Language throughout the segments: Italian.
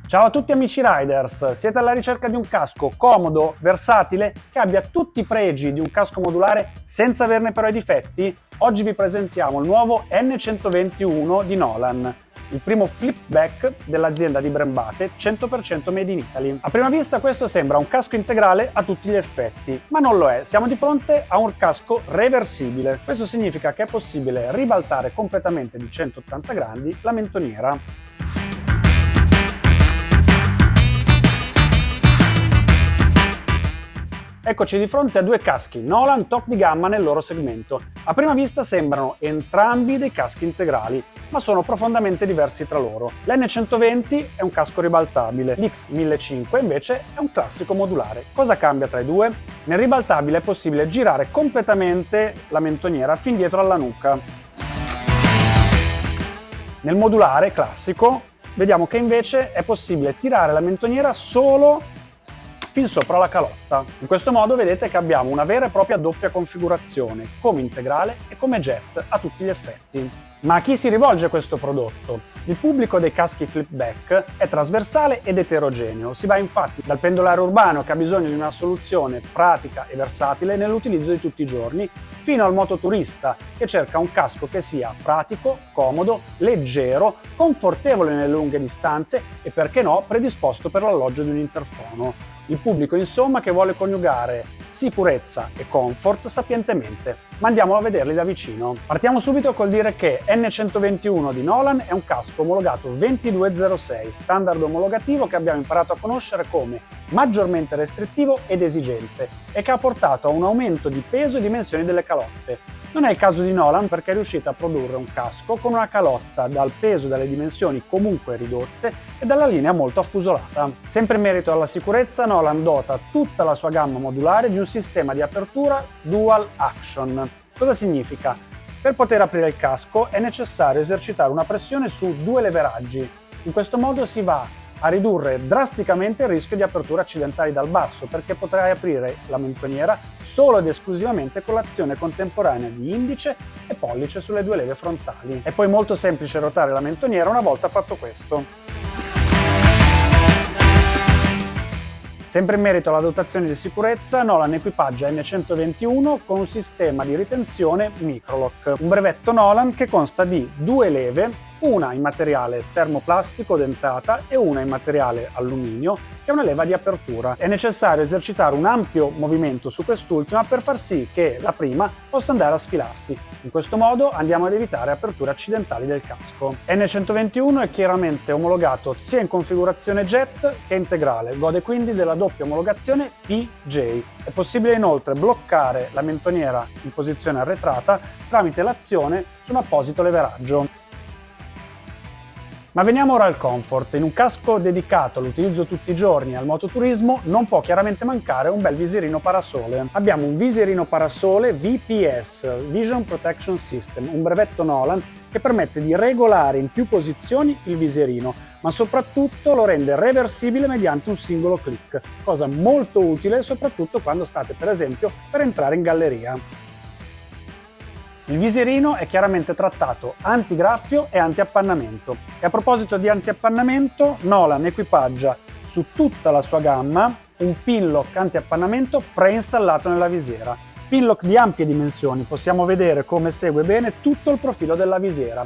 Ciao a tutti amici riders, siete alla ricerca di un casco comodo, versatile, che abbia tutti i pregi di un casco modulare senza averne però i difetti? Oggi vi presentiamo il nuovo N121 di Nolan, il primo flipback dell'azienda di Brembate 100% made in Italy. A prima vista questo sembra un casco integrale a tutti gli effetti, ma non lo è, siamo di fronte a un casco reversibile. Questo significa che è possibile ribaltare completamente di 180 gradi la mentoniera. Eccoci di fronte a due caschi Nolan top di gamma nel loro segmento. A prima vista sembrano entrambi dei caschi integrali, ma sono profondamente diversi tra loro. L'N120 è un casco ribaltabile, l'X1500 invece è un classico modulare. Cosa cambia tra i due? Nel ribaltabile è possibile girare completamente la mentoniera fin dietro alla nuca. Nel modulare classico vediamo che invece è possibile tirare la mentoniera solo fin sopra la calotta. In questo modo vedete che abbiamo una vera e propria doppia configurazione, come integrale e come jet a tutti gli effetti. Ma a chi si rivolge questo prodotto? Il pubblico dei caschi flipback è trasversale ed eterogeneo, si va infatti dal pendolare urbano che ha bisogno di una soluzione pratica e versatile nell'utilizzo di tutti i giorni, fino al mototurista che cerca un casco che sia pratico, comodo, leggero, confortevole nelle lunghe distanze e perché no predisposto per l'alloggio di un interfono. Il pubblico insomma che vuole coniugare sicurezza e comfort sapientemente. Ma andiamo a vederli da vicino. Partiamo subito col dire che N121 di Nolan è un casco omologato 2206, standard omologativo che abbiamo imparato a conoscere come maggiormente restrittivo ed esigente e che ha portato a un aumento di peso e dimensioni delle calotte. Non è il caso di Nolan perché è riuscita a produrre un casco con una calotta dal peso e dalle dimensioni comunque ridotte e dalla linea molto affusolata. Sempre in merito alla sicurezza, Nolan dota tutta la sua gamma modulare di un sistema di apertura dual action. Cosa significa? Per poter aprire il casco è necessario esercitare una pressione su due leveraggi. In questo modo si va a ridurre drasticamente il rischio di aperture accidentali dal basso, perché potrai aprire la mentoniera solo ed esclusivamente con l'azione contemporanea di indice e pollice sulle due leve frontali. È poi molto semplice ruotare la mentoniera una volta fatto questo. Sempre in merito alla dotazione di sicurezza, Nolan equipaggia N121 con un sistema di ritenzione Microlock, un brevetto Nolan che consta di due leve, una in materiale termoplastico dentata e una in materiale alluminio, che è una leva di apertura. È necessario esercitare un ampio movimento su quest'ultima per far sì che la prima possa andare a sfilarsi. In questo modo andiamo ad evitare aperture accidentali del casco. N121 è chiaramente omologato sia in configurazione jet che integrale, gode quindi della doppia omologazione PJ. È possibile inoltre bloccare la mentoniera in posizione arretrata tramite l'azione su un apposito leveraggio. Ma veniamo ora al comfort. In un casco dedicato all'utilizzo tutti i giorni al mototurismo non può chiaramente mancare un bel visierino parasole. Abbiamo un visierino parasole VPS, Vision Protection System, un brevetto Nolan che permette di regolare in più posizioni il visierino, ma soprattutto lo rende reversibile mediante un singolo clic, cosa molto utile soprattutto quando state per esempio per entrare in galleria. Il visierino è chiaramente trattato antigraffio e antiappannamento. E a proposito di antiappannamento, Nolan equipaggia su tutta la sua gamma un pinlock antiappannamento preinstallato nella visiera. Pinlock di ampie dimensioni, possiamo vedere come segue bene tutto il profilo della visiera.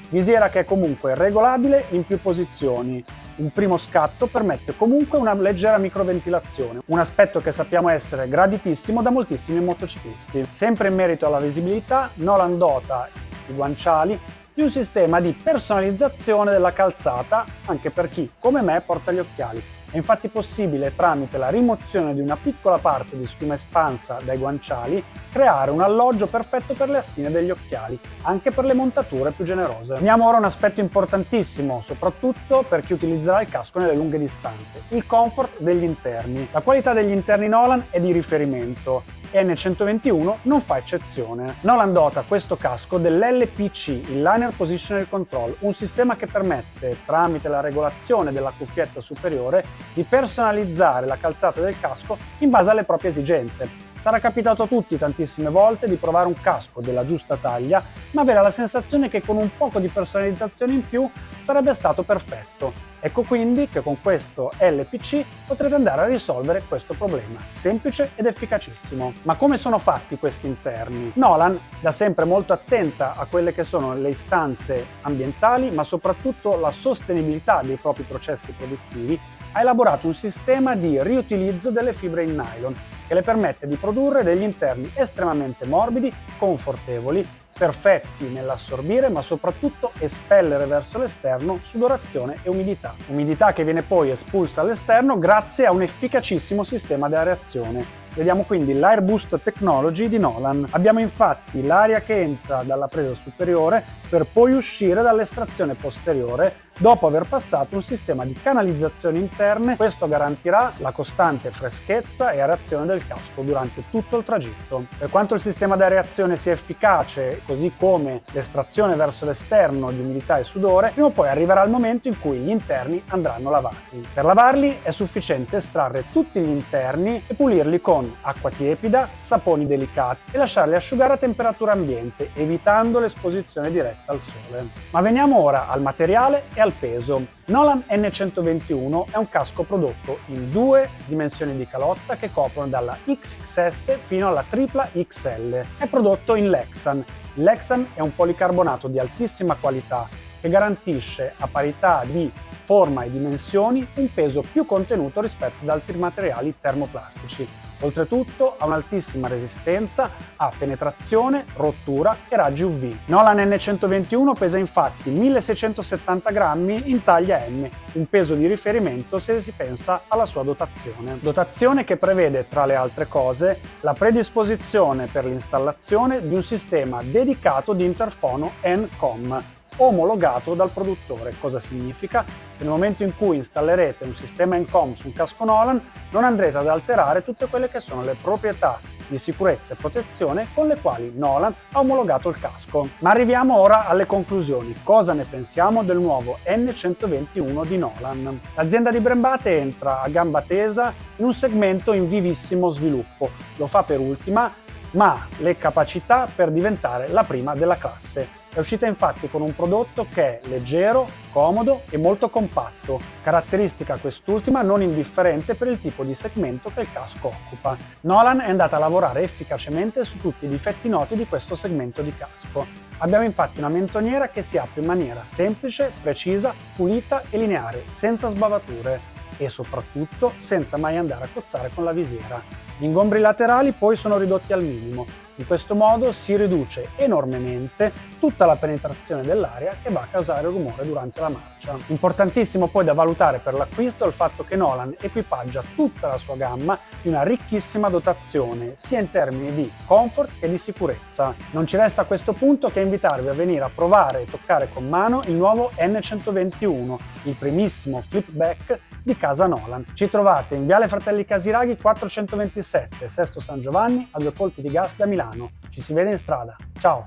Visiera che è comunque regolabile in più posizioni. Un primo scatto permette comunque una leggera microventilazione, un aspetto che sappiamo essere graditissimo da moltissimi motociclisti. Sempre in merito alla visibilità, Nolan dota i guanciali di un sistema di personalizzazione della calzata anche per chi, come me, porta gli occhiali. È infatti possibile, tramite la rimozione di una piccola parte di schiuma espansa dai guanciali, creare un alloggio perfetto per le astine degli occhiali, anche per le montature più generose. Veniamo ora a un aspetto importantissimo, soprattutto per chi utilizzerà il casco nelle lunghe distanze: il comfort degli interni. La qualità degli interni Nolan è di riferimento e N121 non fa eccezione. Nolan dota questo casco dell'LPC, il Liner Positional Control, un sistema che permette, tramite la regolazione della cuffietta superiore, di personalizzare la calzata del casco in base alle proprie esigenze. Sarà capitato a tutti tantissime volte di provare un casco della giusta taglia, ma avere la sensazione che con un poco di personalizzazione in più sarebbe stato perfetto. Ecco quindi che con questo LPC potrete andare a risolvere questo problema, semplice ed efficacissimo. Ma come sono fatti questi interni? Nolan, da sempre molto attenta a quelle che sono le istanze ambientali, ma soprattutto la sostenibilità dei propri processi produttivi, ha elaborato un sistema di riutilizzo delle fibre in nylon che le permette di produrre degli interni estremamente morbidi, confortevoli, perfetti nell'assorbire ma soprattutto espellere verso l'esterno sudorazione e umidità. Umidità che viene poi espulsa all'esterno grazie a un efficacissimo sistema di areazione. Vediamo quindi l'Air Boost Technology di Nolan. Abbiamo infatti l'aria che entra dalla presa superiore per poi uscire dall'estrazione posteriore dopo aver passato un sistema di canalizzazioni interne. Questo garantirà la costante freschezza e areazione del casco durante tutto il tragitto. Per quanto il sistema di areazione sia efficace, così come l'estrazione verso l'esterno di umidità e sudore, prima o poi arriverà il momento in cui gli interni andranno lavati. Per lavarli è sufficiente estrarre tutti gli interni e pulirli con acqua tiepida, saponi delicati e lasciarli asciugare a temperatura ambiente, evitando l'esposizione diretta al sole. Ma veniamo ora al materiale e al peso. Nolan N121 è un casco prodotto in 2 dimensioni di calotta che coprono dalla XXS fino alla tripla XL. È prodotto in Lexan. Il Lexan è un policarbonato di altissima qualità che garantisce a parità di forma e dimensioni un peso più contenuto rispetto ad altri materiali termoplastici. Oltretutto ha un'altissima resistenza a penetrazione, rottura e raggi UV. Nolan N121 pesa infatti 1670 grammi in taglia M, un peso di riferimento se si pensa alla sua dotazione. Dotazione che prevede, tra le altre cose, la predisposizione per l'installazione di un sistema dedicato di interfono Encom, omologato dal produttore. Cosa significa? Che nel momento in cui installerete un sistema Encom su un casco Nolan non andrete ad alterare tutte quelle che sono le proprietà di sicurezza e protezione con le quali Nolan ha omologato il casco. Ma arriviamo ora alle conclusioni. Cosa ne pensiamo del nuovo N121 di Nolan? L'azienda di Brembate entra a gamba tesa in un segmento in vivissimo sviluppo. Lo fa per ultima, ma ha le capacità per diventare la prima della classe. È uscita infatti con un prodotto che è leggero, comodo e molto compatto, caratteristica quest'ultima non indifferente per il tipo di segmento che il casco occupa. Nolan è andata a lavorare efficacemente su tutti i difetti noti di questo segmento di casco. Abbiamo infatti una mentoniera che si apre in maniera semplice, precisa, pulita e lineare, senza sbavature e soprattutto senza mai andare a cozzare con la visiera. Gli ingombri laterali poi sono ridotti al minimo. In questo modo si riduce enormemente tutta la penetrazione dell'aria che va a causare rumore durante la marcia. Importantissimo poi da valutare per l'acquisto è il fatto che Nolan equipaggia tutta la sua gamma di una ricchissima dotazione sia in termini di comfort che di sicurezza. Non ci resta a questo punto che invitarvi a venire a provare e toccare con mano il nuovo N121, il primissimo flipback di casa Nolan. Ci trovate in Viale Fratelli Casiraghi 427, Sesto San Giovanni, a 2 colpi di gas da Milano. Ci si vede in strada. Ciao!